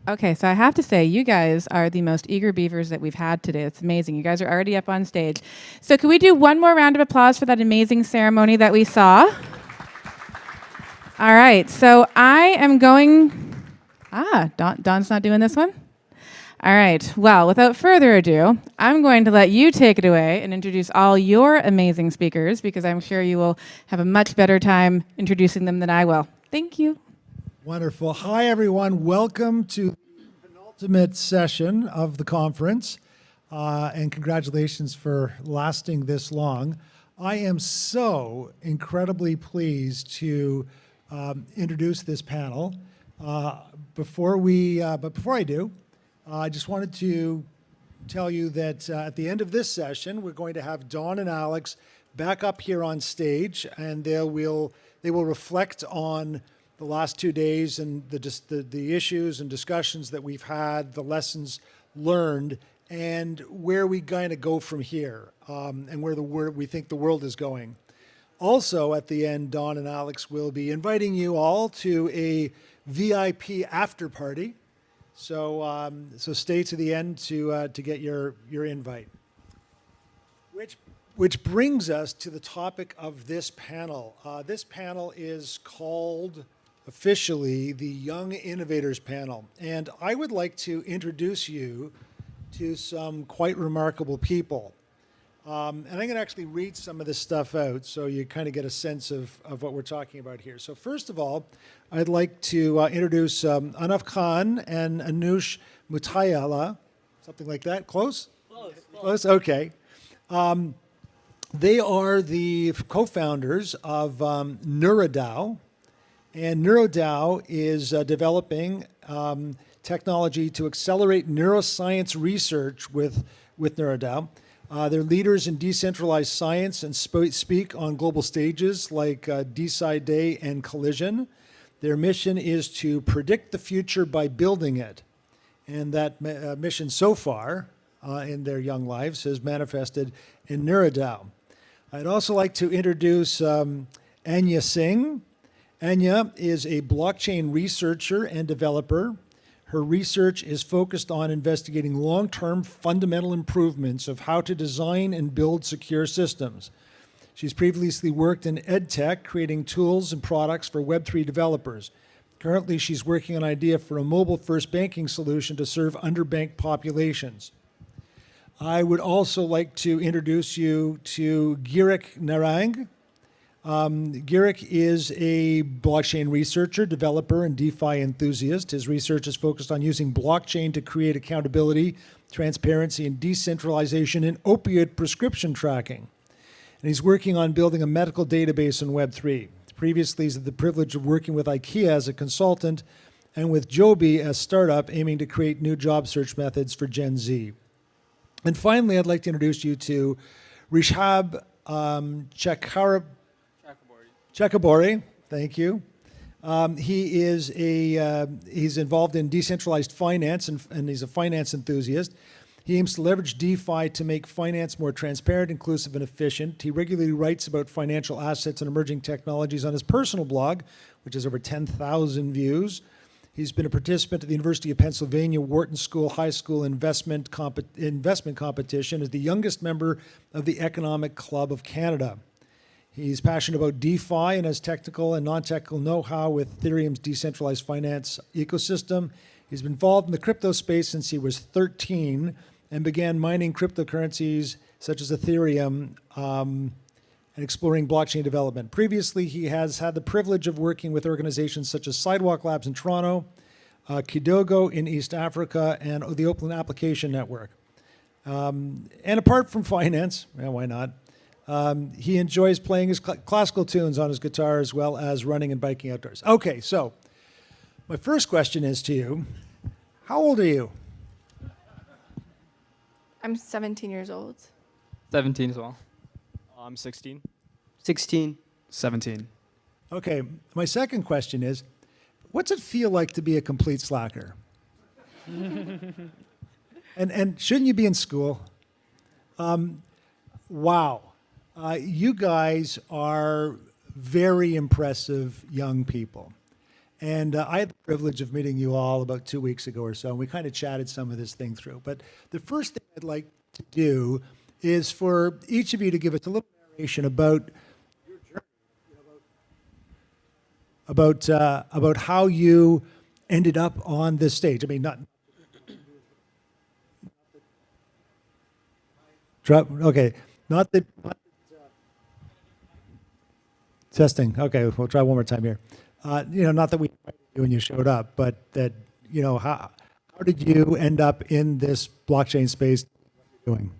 Okay, so I have to say, you guys are the most eager beavers that we've had today. It's amazing. You guys are already up on stage. So can we do one more round of applause for that amazing ceremony that we saw? All right, so I am going... Don's not doing this one? All right, well, without further ado, I'm going to let you take it away and introduce all your amazing speakers, because I'm sure you will have a much better time introducing them than I will. Thank you. Wonderful. Hi, everyone. Welcome to the penultimate session of the conference, and congratulations for lasting this long. I am so incredibly pleased to introduce this panel. But before I do, I just wanted to tell you that at the end of this session, we're going to have Don and Alex back up here on stage, and they will reflect on the last 2 days and the issues and discussions that we've had, the lessons learned, and where we kind of go from here, and where we think the world is going. Also, at the end, Don and Alex will be inviting you all to a VIP after party. So stay to the end to get your invite. Which brings us to the topic of this panel. This panel is called officially the Young Innovators panel. And I would like to introduce you to some quite remarkable people. And I'm going to actually read some of this stuff out so you kind of get a sense of what we're talking about here. So first of all, I'd like to introduce Anaf Khan and Anush Mutayala, something like that. Close? Close, okay. They are the co-founders of NeuroDAO. And NeuroDAO is developing technology to accelerate neuroscience research with NeuroDAO. They're leaders in decentralized science and speak on global stages like DeSci Day and Collision. Their mission is to predict the future by building it. And that mission so far in their young lives has manifested in NeuroDAO. I'd also like to introduce Anya Singh. Anya is a blockchain researcher and developer. Her research is focused on investigating long-term fundamental improvements of how to design and build secure systems. She's previously worked in EdTech, creating tools and products for Web3 developers. Currently, she's working on an idea for a mobile-first banking solution to serve underbanked populations. I would also like to introduce you to Girik Narang. Girik is a blockchain researcher, developer, and DeFi enthusiast. His research is focused on using blockchain to create accountability, transparency, and decentralization in opioid prescription tracking. And he's working on building a medical database in Web3. Previously, he's had the privilege of working with IKEA as a consultant and with Joby, a startup aiming to create new job search methods for Gen Z. And finally, I'd like to introduce you to Rishab Chakabori, thank you. He's involved in decentralized finance and he's a finance enthusiast. He aims to leverage DeFi to make finance more transparent, inclusive, and efficient. He regularly writes about financial assets and emerging technologies on his personal blog, which has over 10,000 views. He's been a participant at the University of Pennsylvania Wharton School High School investment competition as the youngest member of the Economic Club of Canada. He's passionate about DeFi and has technical and non-technical know-how with Ethereum's decentralized finance ecosystem. He's been involved in the crypto space since he was 13 and began mining cryptocurrencies such as Ethereum and exploring blockchain development. Previously, he has had the privilege of working with organizations such as Sidewalk Labs in Toronto, Kidogo in East Africa, and the Open Application Network. And apart from finance, why not? He enjoys playing his classical tunes on his guitar as well as running and biking outdoors. Okay, so my first question is to you. How old are you? I'm 17 years old. 17 as well. I'm 16. 16. 17. Okay, my second question is, what's it feel like to be a complete slacker? and shouldn't you be in school? Wow. You guys are very impressive young people. And I had the privilege of meeting you all about 2 weeks ago or so, and we kind of chatted some of this thing through. But the first thing I'd like to do is for each of you to give us a little narration about your journey, about how you ended up on this stage. I mean, not drop. Okay, not that. Testing. Okay, we'll try one more time here. Not that we invited you when you showed up, but that how did you end up in this blockchain space? What you're doing?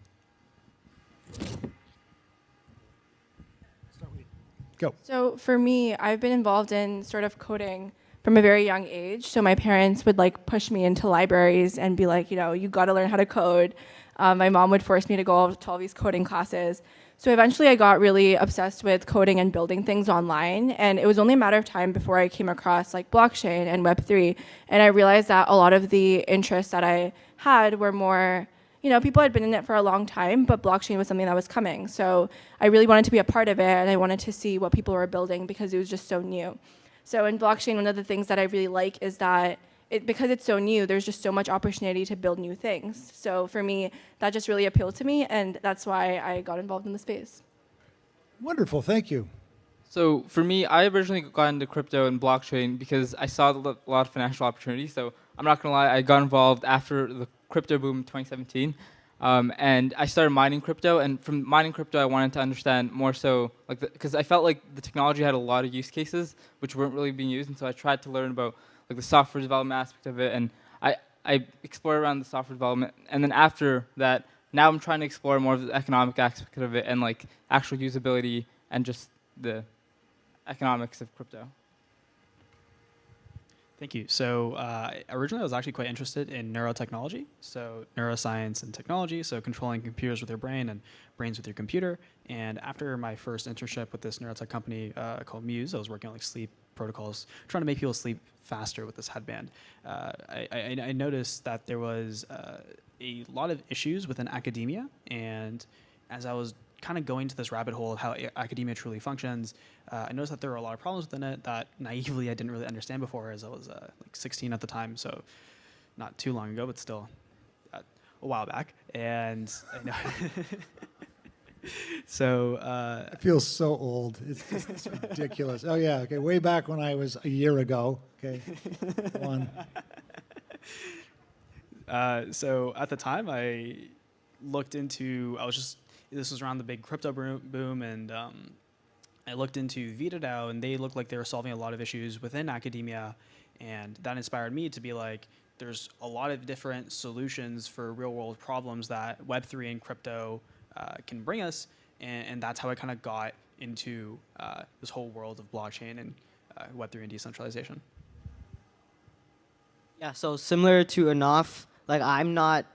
Go. So for me, I've been involved in sort of coding from a very young age. So my parents would like push me into libraries and be like, you got to learn how to code. My mom would force me to go to all these coding classes. So eventually I got really obsessed with coding and building things online. And it was only a matter of time before I came across like blockchain and Web3. And I realized that a lot of the interests that I had were more, people had been in it for a long time, but blockchain was something that was coming. So I really wanted to be a part of it, and I wanted to see what people were building because it was just so new. So in blockchain, one of the things that I really like is that because it's so new, there's just so much opportunity to build new things. So for me, that just really appealed to me, and that's why I got involved in the space. Wonderful. Thank you. So for me, I originally got into crypto and blockchain because I saw a lot of financial opportunities. So I'm not going to lie, I got involved after the crypto boom in 2017. And I started mining crypto. And from mining crypto, I wanted to understand more so, because I felt like the technology had a lot of use cases which weren't really being used. And so I tried to learn about the software development aspect of it. And I explored around the software development. And then after that, now I'm trying to explore more of the economic aspect of it and actual usability and just the economics of crypto. Thank you. So originally I was actually quite interested in neurotechnology, so neuroscience and technology, so controlling computers with your brain and brains with your computer. And after my first internship with this neurotech company called Muse, I was working on sleep protocols, trying to make people sleep faster with this headband. I noticed that there was a lot of issues within academia, and as I was kind of going to this rabbit hole of how academia truly functions, I noticed that there were a lot of problems within it that naively I didn't really understand before, as I was 16 at the time, so not too long ago, but still a while back. And I know so I feel so old. It's ridiculous. Oh yeah. Okay. Way back when I was a year ago. Okay. Go on. So at the time, I looked into. This was around the big crypto boom, and I looked into VitaDAO, and they looked like they were solving a lot of issues within academia, and that inspired me to be like, there's a lot of different solutions for real-world problems that Web3 and crypto can bring us, and that's how I kind of got into this whole world of blockchain and Web3 and decentralization. Yeah, so similar to Anaf, I'm not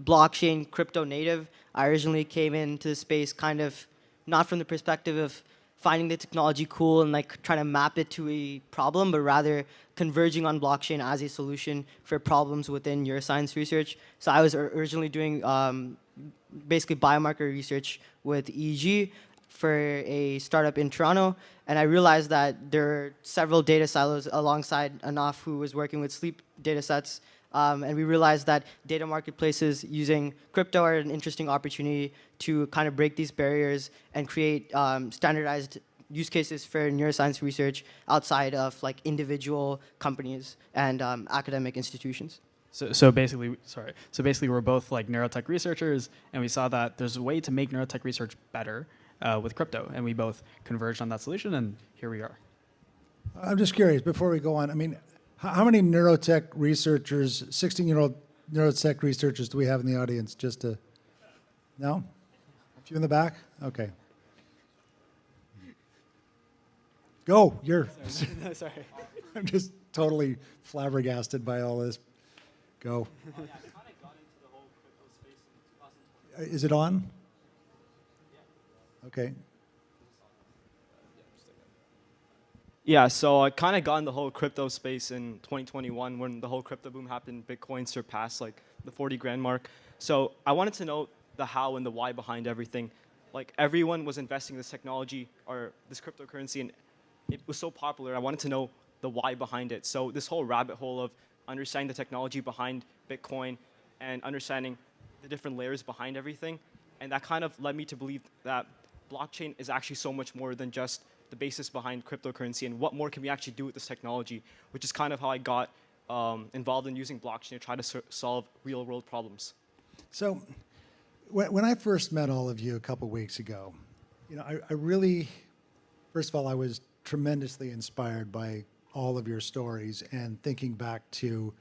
blockchain crypto native. I originally came into the space kind of not from the perspective of finding the technology cool and trying to map it to a problem, but rather converging on blockchain as a solution for problems within neuroscience research. So I was originally doing basically biomarker research with EEG for a startup in Toronto, and I realized that there are several data silos alongside Anaf, who was working with sleep data sets. And we realized that data marketplaces using crypto are an interesting opportunity to kind of break these barriers and create standardized use cases for neuroscience research outside of individual companies and academic institutions. So basically we're both neurotech researchers, and we saw that there's a way to make neurotech research better with crypto, and we both converged on that solution, and here we are. I'm just curious, before we go on, I mean, how many neurotech researchers, 16-year-old neurotech researchers do we have in the audience? No? A few in the back? Okay. Go, Sorry. I'm just totally flabbergasted by all this. Go. Is it on? Okay. Yeah, so I kind of got in the whole crypto space in 2021 when the whole crypto boom happened. Bitcoin surpassed the 40 grand mark. So I wanted to know the how and the why behind everything. Everyone was investing in this technology or this cryptocurrency, and it was so popular. I wanted to know the why behind it. So this whole rabbit hole of understanding the technology behind Bitcoin and understanding the different layers behind everything, and that kind of led me to believe that blockchain is actually so much more than just the basis behind cryptocurrency, and what more can we actually do with this technology, which is kind of how I got involved in using blockchain to try to solve real world problems. So when I first met all of you a couple weeks ago, I really, first of all, I was tremendously inspired by all of your stories and thinking back to,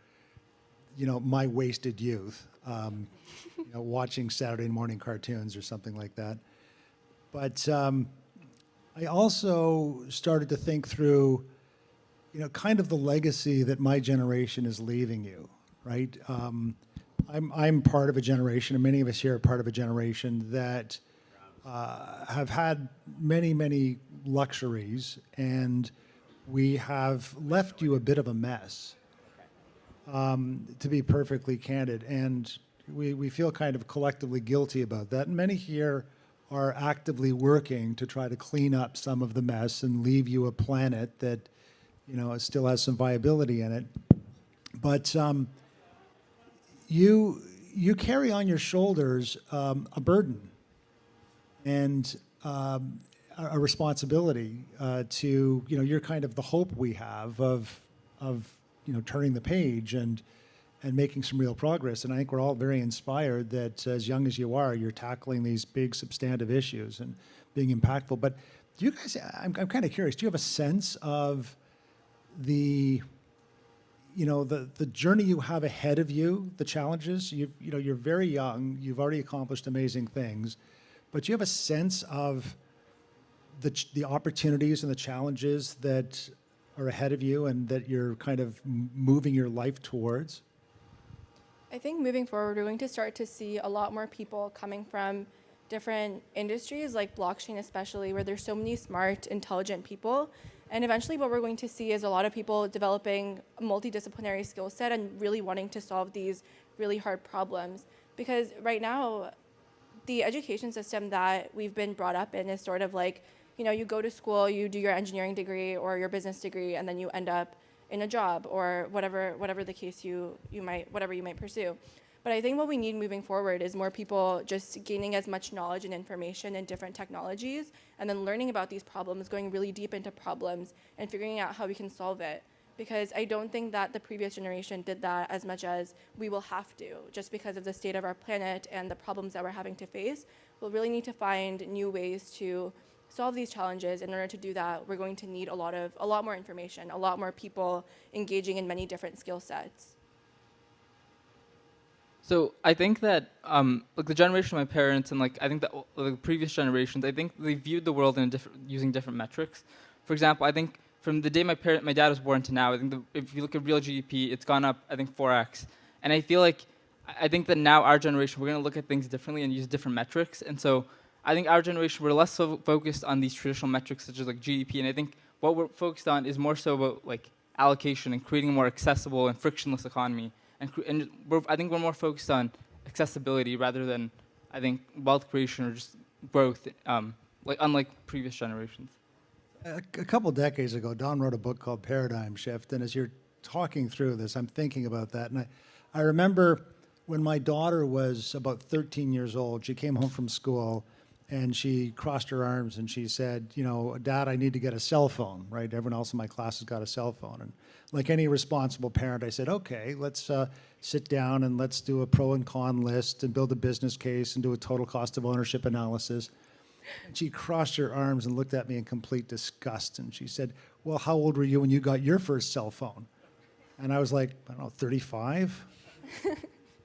my wasted youth, watching Saturday morning cartoons or something like that. But I also started to think through, kind of the legacy that my generation is leaving you, right? I'm part of a generation, and many of us here are part of a generation that have had many, many luxuries, and we have left you a bit of a mess, to be perfectly candid. And we feel kind of collectively guilty about that. And many here are actively working to try to clean up some of the mess and leave you a planet that, still has some viability in it. But you carry on your shoulders a burden and a responsibility to, you're kind of the hope we have of turning the page and making some real progress. And I think we're all very inspired that as young as you are, you're tackling these big substantive issues and being impactful. But do you guys, I'm kind of curious, do you have a sense of the journey you have ahead of you, the challenges? You're very young, you've already accomplished amazing things, but do you have a sense of the opportunities and the challenges that are ahead of you and that you're kind of moving your life towards? I think moving forward, we're going to start to see a lot more people coming from different industries, like blockchain especially, where there's so many smart, intelligent people. And eventually what we're going to see is a lot of people developing a multidisciplinary skill set and really wanting to solve these really hard problems. Because right now, the education system that we've been brought up in is sort of like, you go to school, you do your engineering degree or your business degree, and then you end up in a job or whatever the case you might pursue. But I think what we need moving forward is more people just gaining as much knowledge and information in different technologies and then learning about these problems, going really deep into problems and figuring out how we can solve it. Because I don't think that the previous generation did that as much as we will have to, just because of the state of our planet and the problems that we're having to face. We'll really need to find new ways to solve these challenges. In order to do that, we're going to need a lot more information, a lot more people engaging in many different skill sets. So I think that like the generation of my parents and like I think that the previous generations, I think they viewed the world in using different metrics. For example, I think from the day my dad was born to now, I think if you look at real GDP, it's gone up, I think 4x. And I think that now our generation, we're going to look at things differently and use different metrics. And so I think our generation, we're less so focused on these traditional metrics such as like GDP. And I think what we're focused on is more so about like allocation and creating a more accessible and frictionless economy. And I think we're more focused on accessibility rather than, I think, wealth creation or just growth, like unlike previous generations. A couple decades ago, Don wrote a book called Paradigm Shift, and as you're talking through this, I'm thinking about that. And I remember when my daughter was about 13 years old, she came home from school, and she crossed her arms and she said, Dad, I need to get a cell phone, right? Everyone else in my class has got a cell phone. And like any responsible parent, I said, okay, let's sit down and let's do a pro and con list and build a business case and do a total cost of ownership analysis. And she crossed her arms and looked at me in complete disgust. And she said, well, how old were you when you got your first cell phone? And I was like, I don't know, 35?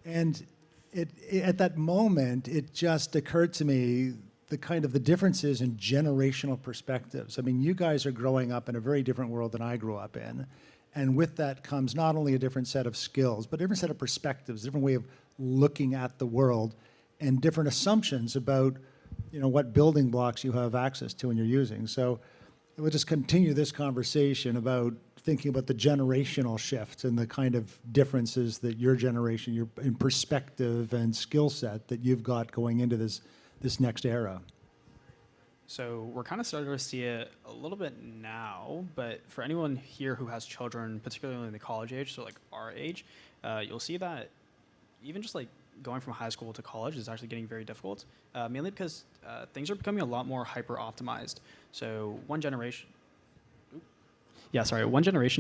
And at that moment, it just occurred to me the differences in generational perspectives. I mean, you guys are growing up in a very different world than I grew up in. And with that comes not only a different set of skills, but a different set of perspectives, a different way of looking at the world, and different assumptions about, what building blocks you have access to and you're using. So we'll just continue this conversation about thinking about the generational shift and the kind of differences that your generation, your in perspective and skill set that you've got going into this next era. So we're kind of starting to see it a little bit now, but for anyone here who has children, particularly in the college age, so like our age, you'll see that even just like going from high school to college is actually getting very difficult, mainly because things are becoming a lot more hyper optimized. So one generation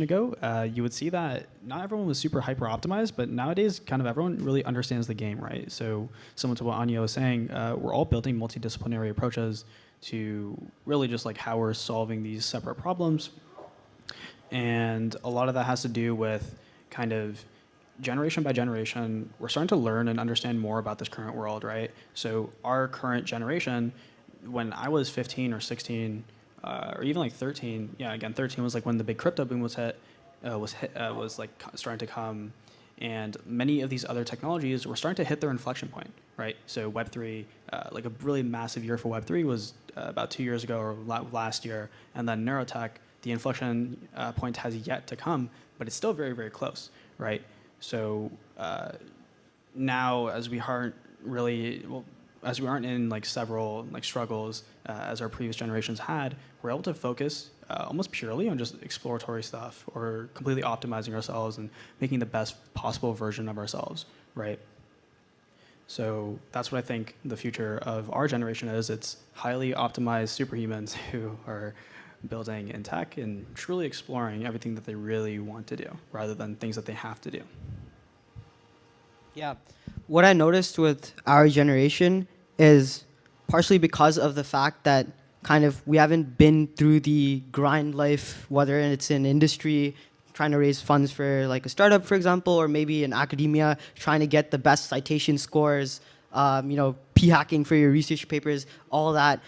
ago, you would see that not everyone was super hyper optimized, but nowadays kind of everyone really understands the game, right? So similar to what Anya was saying, we're all building multidisciplinary approaches to really just like how we're solving these separate problems. And a lot of that has to do with kind of generation by generation, we're starting to learn and understand more about this current world, right? So our current generation, when I was 15 or 16, or even like 13, yeah, again, 13 was like when the big crypto boom was like starting to come, and many of these other technologies were starting to hit their inflection point, right? So Web3, like a really massive year for Web3 was about 2 years ago or last year, and then neurotech, the inflection point has yet to come, but it's still very, very close, right? So now, as we aren't in like several like struggles as our previous generations had, we're able to focus almost purely on just exploratory stuff or completely optimizing ourselves and making the best possible version of ourselves, right? So that's what I think the future of our generation is. It's highly optimized superhumans who are building in tech and truly exploring everything that they really want to do rather than things that they have to do. Yeah. What I noticed with our generation is partially because of the fact that kind of we haven't been through the grind life, whether it's in industry, trying to raise funds for like a startup, for example, or maybe in academia, trying to get the best citation scores, p-hacking for your research papers, all that.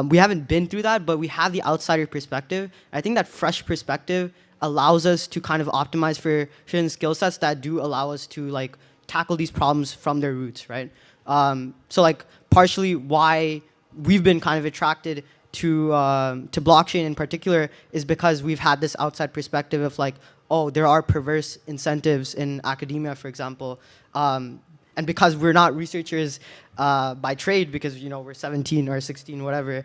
We haven't been through that, but we have the outsider perspective. I think that fresh perspective allows us to kind of optimize for certain skill sets that do allow us to like tackle these problems from their roots, right? So like partially why we've been kind of attracted to blockchain in particular is because we've had this outside perspective of like, oh, there are perverse incentives in academia, for example. And because we're not researchers by trade, because we're 17 or 16, whatever,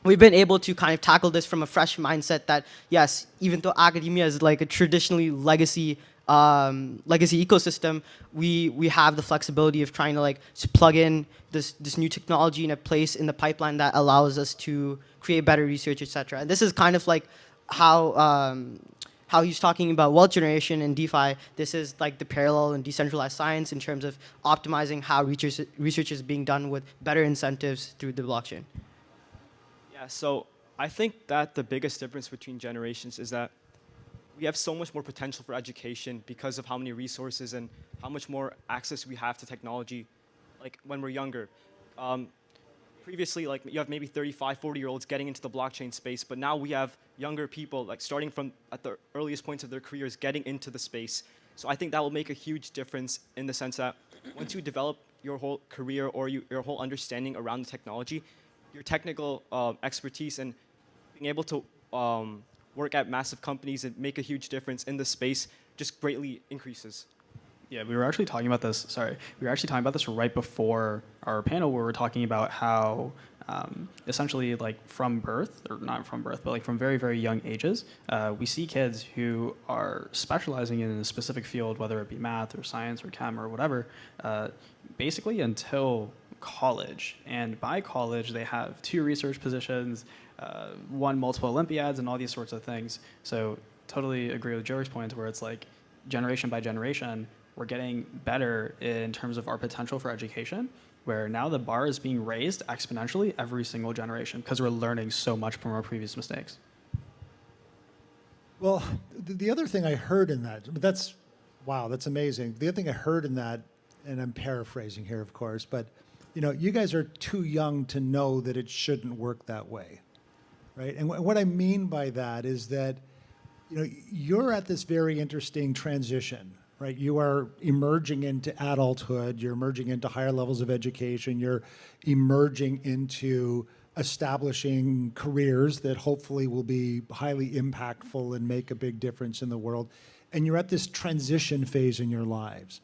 we've been able to kind of tackle this from a fresh mindset that, yes, even though academia is like a traditionally legacy ecosystem, we have the flexibility of trying to like plug in this new technology in a place in the pipeline that allows us to create better research, etc. And this is kind of like how he's talking about wealth generation and DeFi. This is like the parallel in decentralized science in terms of optimizing how research is being done with better incentives through the blockchain. Yeah, so I think that the biggest difference between generations is that we have so much more potential for education because of how many resources and how much more access we have to technology, like when we're younger. Previously, like you have maybe 35, 40-year-olds getting into the blockchain space, but now we have younger people, like starting from at the earliest points of their careers, getting into the space. So I think that will make a huge difference in the sense that once you develop your whole career or your whole understanding around the technology, your technical expertise and being able to work at massive companies and make a huge difference in the space just greatly increases. Yeah, we were actually talking about this. Right before our panel, where we were talking about how essentially, like from birth, or not from birth, but like from very, very young ages, we see kids who are specializing in a specific field, whether it be math or science or chem or whatever, basically until college. And by college, they have 2 research positions, won multiple Olympiads, and all these sorts of things. So totally agree with Joey's point, where it's like generation by generation, we're getting better in terms of our potential for education, where now the bar is being raised exponentially every single generation because we're learning so much from our previous mistakes. Well, the other thing I heard in that, that's amazing. The other thing I heard in that, and I'm paraphrasing here, of course, but you guys are too young to know that it shouldn't work that way, right? And what I mean by that is that you're at this very interesting transition, right? You are emerging into adulthood, you're emerging into higher levels of education, you're emerging into establishing careers that hopefully will be highly impactful and make a big difference in the world. And you're at this transition phase in your lives.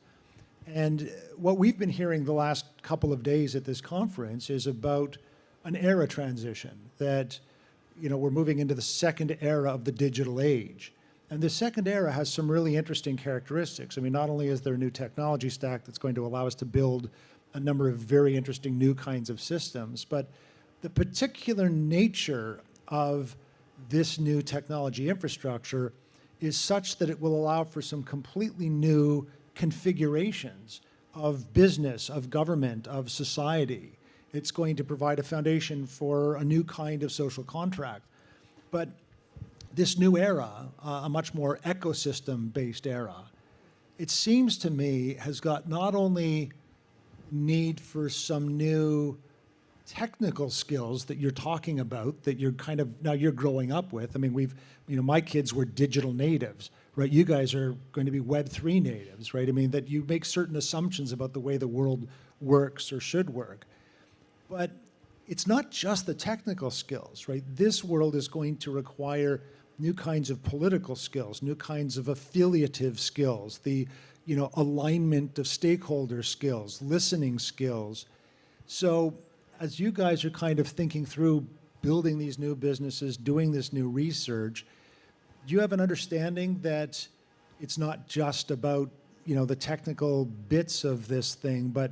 And what we've been hearing the last couple of days at this conference is about an era transition, that we're moving into the second era of the digital age. And the second era has some really interesting characteristics. I mean, not only is there a new technology stack that's going to allow us to build a number of very interesting new kinds of systems, but the particular nature of this new technology infrastructure is such that it will allow for some completely new configurations of business, of government, of society. It's going to provide a foundation for a new kind of social contract. But this new era, a much more ecosystem-based era, it seems to me has got not only need for some new technical skills that you're talking about, that you're now you're growing up with. I mean, my kids were digital natives, right? You guys are going to be Web3 natives, right? I mean, that you make certain assumptions about the way the world works or should work. But it's not just the technical skills, right? This world is going to require new kinds of political skills, new kinds of affiliative skills, the alignment of stakeholder skills, listening skills. So as you guys are kind of thinking through building these new businesses, doing this new research, do you have an understanding that it's not just about the technical bits of this thing, but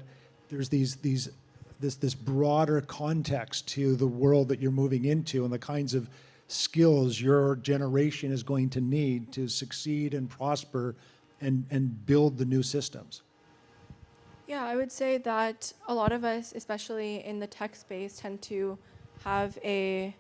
there's this broader context to the world that you're moving into and the kinds of skills your generation is going to need to succeed and prosper and build the new systems? Yeah, I would say that a lot of us, especially in the tech space, tend to have a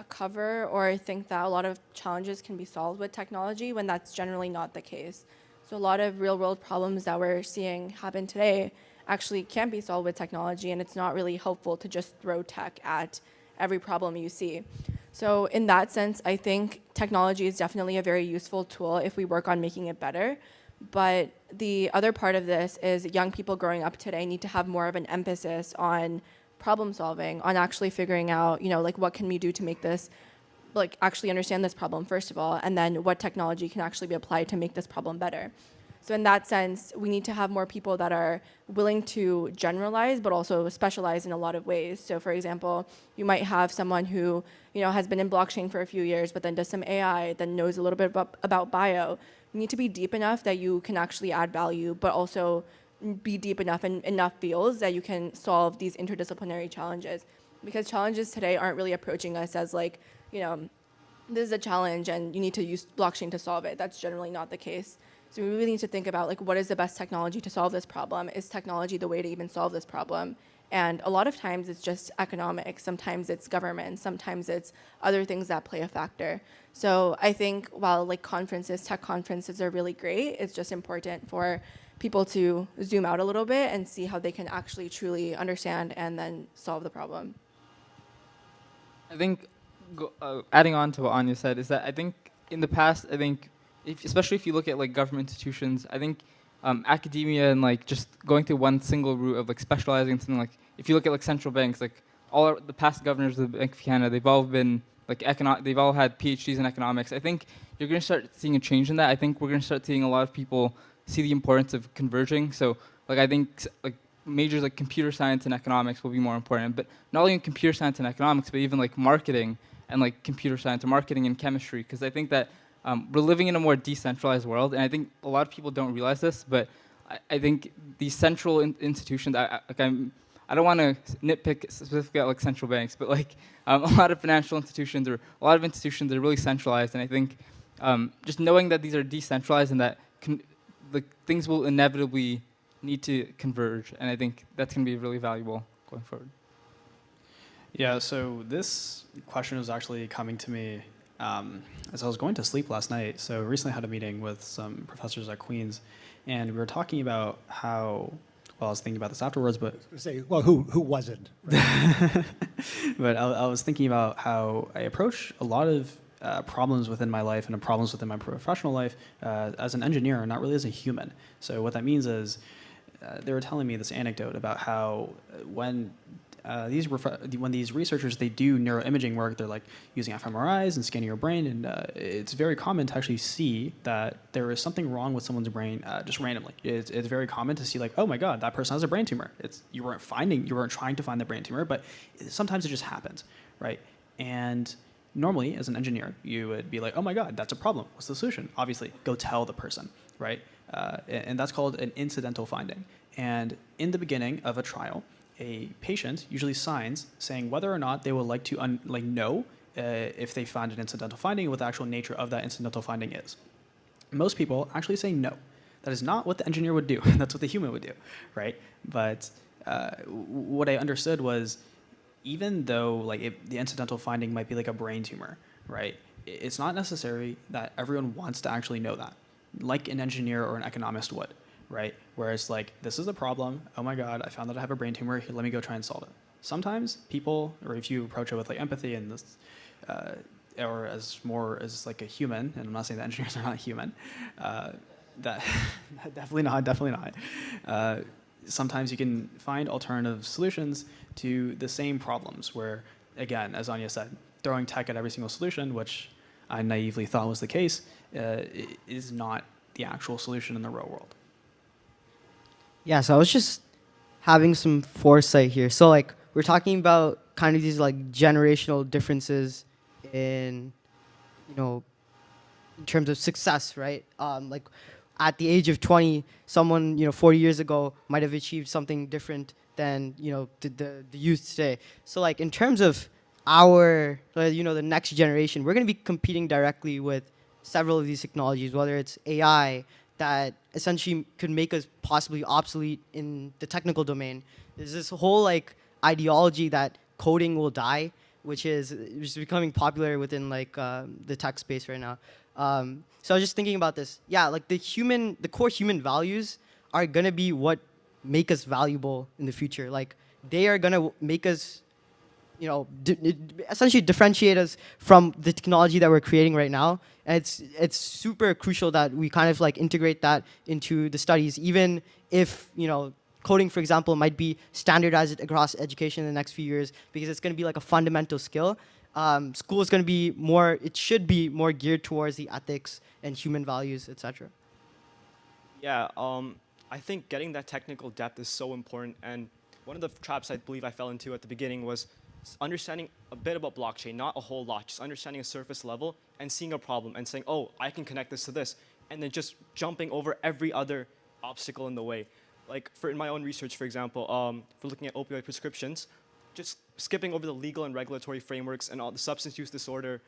cover or think that a lot of challenges can be solved with technology when that's generally not the case. So a lot of real world problems that we're seeing happen today actually can be solved with technology, and it's not really helpful to just throw tech at every problem you see. So in that sense, I think technology is definitely a very useful tool if we work on making it better. But the other part of this is young people growing up today need to have more of an emphasis on problem solving, on actually figuring out, what can we do to make this, actually understand this problem, first of all, and then what technology can actually be applied to make this problem better. So in that sense, we need to have more people that are willing to generalize, but also specialize in a lot of ways. So for example, you might have someone who, has been in blockchain for a few years, but then does some AI, then knows a little bit about bio. You need to be deep enough that you can actually add value, but also be deep enough in enough fields that you can solve these interdisciplinary challenges. Because challenges today aren't really approaching us as this is a challenge and you need to use blockchain to solve it. That's generally not the case. So we really need to think about what is the best technology to solve this problem? Is technology the way to even solve this problem? And a lot of times it's just economics, sometimes it's government, sometimes it's other things that play a factor. So I think while tech conferences are really great, it's just important for people to zoom out a little bit and see how they can actually truly understand and then solve the problem. I think adding on to what Anya said is that I think in the past, especially if you look at government institutions, I think academia and just going through one single route of specializing in something, if you look at central banks, all the past governors of the Bank of Canada, they've all been they've all had PhDs in economics. I think you're going to start seeing a change in that. I think we're going to start seeing a lot of people see the importance of converging. So I think majors like computer science and economics will be more important, but not only in computer science and economics, but even marketing and computer science or marketing and chemistry, because I think that we're living in a more decentralized world, and I think a lot of people don't realize this, but I think these central institutions, I don't want to nitpick specifically at central banks, but a lot of financial institutions or a lot of institutions are really centralized, and I think just knowing that these are decentralized and that things will inevitably need to converge, and I think that's going to be really valuable going forward. Yeah, so this question was actually coming to me as I was going to sleep last night. So recently I had a meeting with some professors at Queen's, and we were talking about how, well, I was thinking about this afterwards, but... who wasn't? Right? But I was thinking about how I approach a lot of problems within my life and problems within my professional life as an engineer, not really as a human. So what that means is they were telling me this anecdote about how when when these researchers, they do neuroimaging work, they're like using fMRIs and scanning your brain, and it's very common to actually see that there is something wrong with someone's brain just randomly. It's very common to see like, oh my God, that person has a brain tumor. You weren't trying to find the brain tumor, but sometimes it just happens, right? And normally, as an engineer, you would be like, oh my God, that's a problem. What's the solution? Obviously, go tell the person, right? And that's called an incidental finding. And in the beginning of a trial, a patient usually signs saying whether or not they would like to know if they found an incidental finding and what the actual nature of that incidental finding is. Most people actually say no. That is not what the engineer would do. That's what the human would do, right? But what I understood was, even though like the incidental finding might be like a brain tumor, right? It's not necessary that everyone wants to actually know that, like an engineer or an economist would, right? Where it's like, this is a problem. Oh my God, I found that I have a brain tumor. Here, let me go try and solve it. Sometimes people, or if you approach it with like empathy and this, or as like a human, and I'm not saying that engineers are not human, that definitely not. Sometimes you can find alternative solutions to the same problems where, again, as Anya said, throwing tech at every single solution, which I naively thought was the case, is not the actual solution in the real world. Yeah, so I was just having some foresight here. So like we're talking about kind of these like generational differences in, in terms of success, right? Like at the age of 20, someone 40 years ago might have achieved something different than the youth today. So like in terms of our the next generation, we're going to be competing directly with several of these technologies, whether it's AI that essentially could make us possibly obsolete in the technical domain. There's this whole like ideology that coding will die, which is becoming popular within like the tech space right now. So I was just thinking about this. Yeah, like the core human values are gonna be what make us valuable in the future. Like they are gonna make us, essentially differentiate us from the technology that we're creating right now. And it's super crucial that we kind of like integrate that into the studies, even if coding, for example, might be standardized across education in the next few years, because it's going to be like a fundamental skill. School is going to be it should be more geared towards the ethics and human values, etc. Yeah, I think getting that technical depth is so important. And one of the traps I believe I fell into at the beginning was understanding a bit about blockchain, not a whole lot, just understanding a surface level and seeing a problem and saying, oh, I can connect this to this, and then just jumping over every other obstacle in the way. Like in my own research, for example, for looking at opioid prescriptions, just skipping over the legal and regulatory frameworks and all the substance use disorder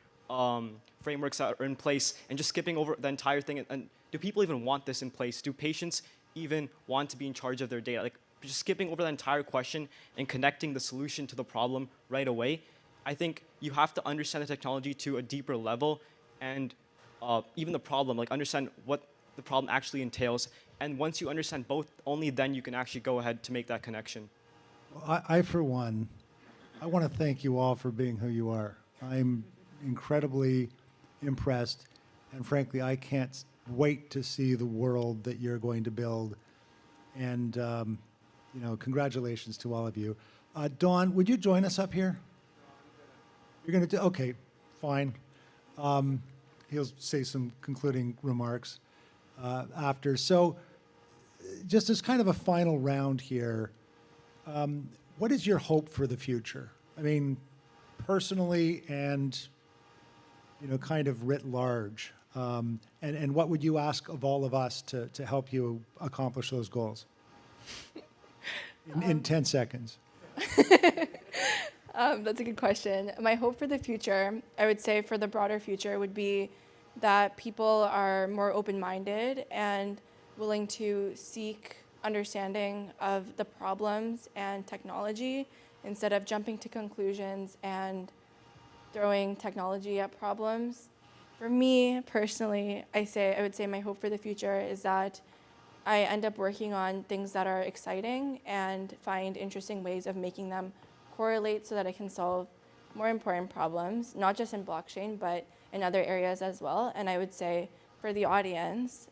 frameworks that are in place, and just skipping over the entire thing. And do people even want this in place? Do patients even want to be in charge of their data? Like just skipping over the entire question and connecting the solution to the problem right away. I think you have to understand the technology to a deeper level, and even the problem, like understand what the problem actually entails. And once you understand both, only then you can actually go ahead to make that connection. Well, I for one, I want to thank you all for being who you are. I'm incredibly impressed, and frankly, I can't wait to see the world that you're going to build. And congratulations to all of you. Dawn, would you join us up here? You're going to do, okay, fine. He'll say some concluding remarks after. So just as kind of a final round here, what is your hope for the future? I mean, personally and, kind of writ large. And what would you ask of all of us to help you accomplish those goals? In 10 seconds. That's a good question. My hope for the future, I would say for the broader future, would be that people are more open-minded and willing to seek understanding of the problems and technology instead of jumping to conclusions and throwing technology at problems. For me, personally, I would say my hope for the future is that I end up working on things that are exciting and find interesting ways of making them correlate so that I can solve more important problems, not just in blockchain, but in other areas as well. And I would say for the audience,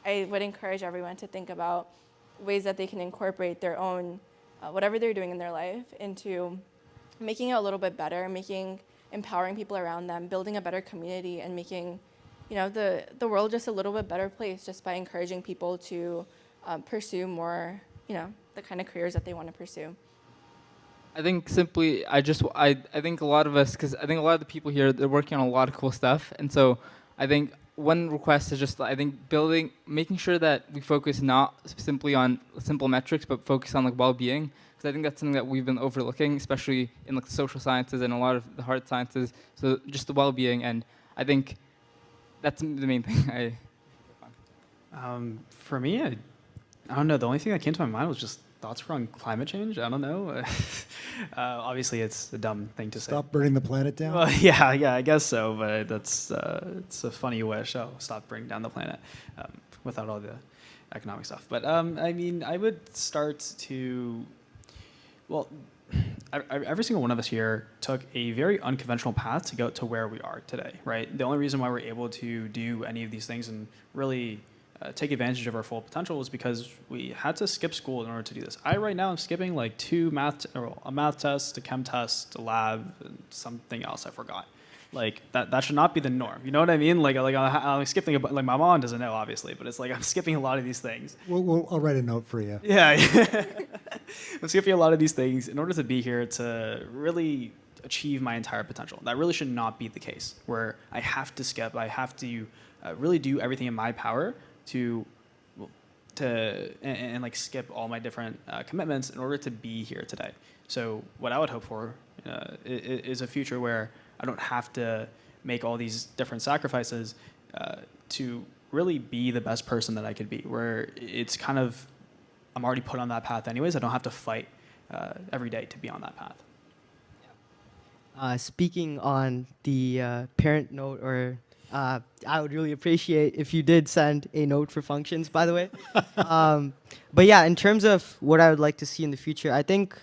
I would encourage everyone to think about ways that they can incorporate their own whatever they're doing in their life into making it a little bit better, empowering people around them, building a better community, and making the world just a little bit better place just by encouraging people to pursue more, the kind of careers that they want to pursue. I think simply, I think a lot of us, because I think a lot of the people here, they're working on a lot of cool stuff. And so I think one request is just, I think making sure that we focus not simply on simple metrics, but focus on like well-being. Because I think that's something that we've been overlooking, especially in like the social sciences and a lot of the hard sciences. So just the well-being. And I think that's the main thing. For me, I don't know. The only thing that came to my mind was just thoughts around climate change. I don't know. Obviously, it's a dumb thing to say. Stop burning the planet down? Well, yeah, I guess so. But it's a funny wish. Oh, stop burning down the planet without all the economic stuff. But I mean, I would start to, well, every single one of us here took a very unconventional path to go to where we are today, right? The only reason why we're able to do any of these things and really take advantage of our full potential is because we had to skip school in order to do this. Right now I'm skipping like a math test, a chem test, a lab, and something else I forgot. Like that should not be the norm. You know what I mean? Like I'm skipping like my mom doesn't know obviously, but it's like I'm skipping a lot of these things. I'll write a note for you. Yeah, I'm skipping a lot of these things in order to be here to really achieve my entire potential. That really should not be the case. Where I have to skip, I have to really do everything in my power to like skip all my different commitments in order to be here today. So what I would hope for is a future where I don't have to make all these different sacrifices to really be the best person that I could be, where it's kind of, I'm already put on that path anyways. I don't have to fight every day to be on that path. Speaking on the parent note, or I would really appreciate if you did send a note for functions, by the way. But yeah, in terms of what I would like to see in the future, I think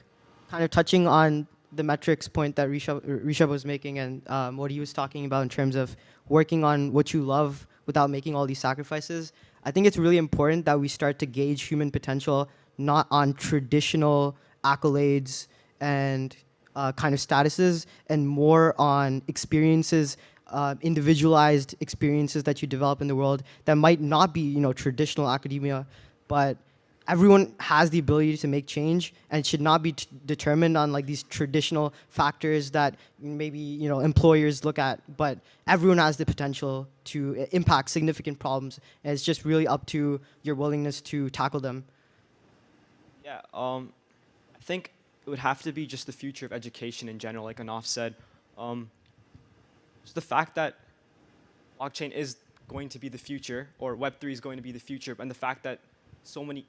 kind of touching on the metrics point that Rishabh was making and what he was talking about in terms of working on what you love without making all these sacrifices, I think it's really important that we start to gauge human potential not on traditional accolades and kind of statuses, and more on experiences, individualized experiences that you develop in the world that might not be, traditional academia, but everyone has the ability to make change, and it should not be determined on like these traditional factors that maybe employers look at. But everyone has the potential to impact significant problems, and it's just really up to your willingness to tackle them. Yeah, I think it would have to be just the future of education in general, like Anaf said. Just the fact that blockchain is going to be the future, or Web3 is going to be the future, and the fact that so many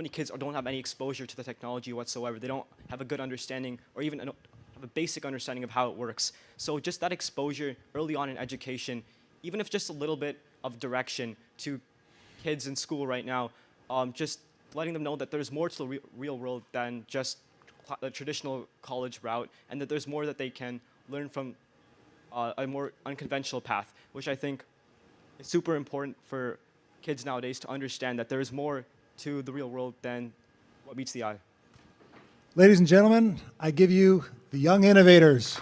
kids don't have any exposure to the technology whatsoever. They don't have a good understanding, or even have a basic understanding of how it works. So just that exposure early on in education, even if just a little bit of direction to kids in school right now, just letting them know that there's more to the real world than just the traditional college route, and that there's more that they can learn from a more unconventional path, which I think is super important for kids nowadays to understand that there is more to the real world than what meets the eye. Ladies and gentlemen, I give you the Young Innovators.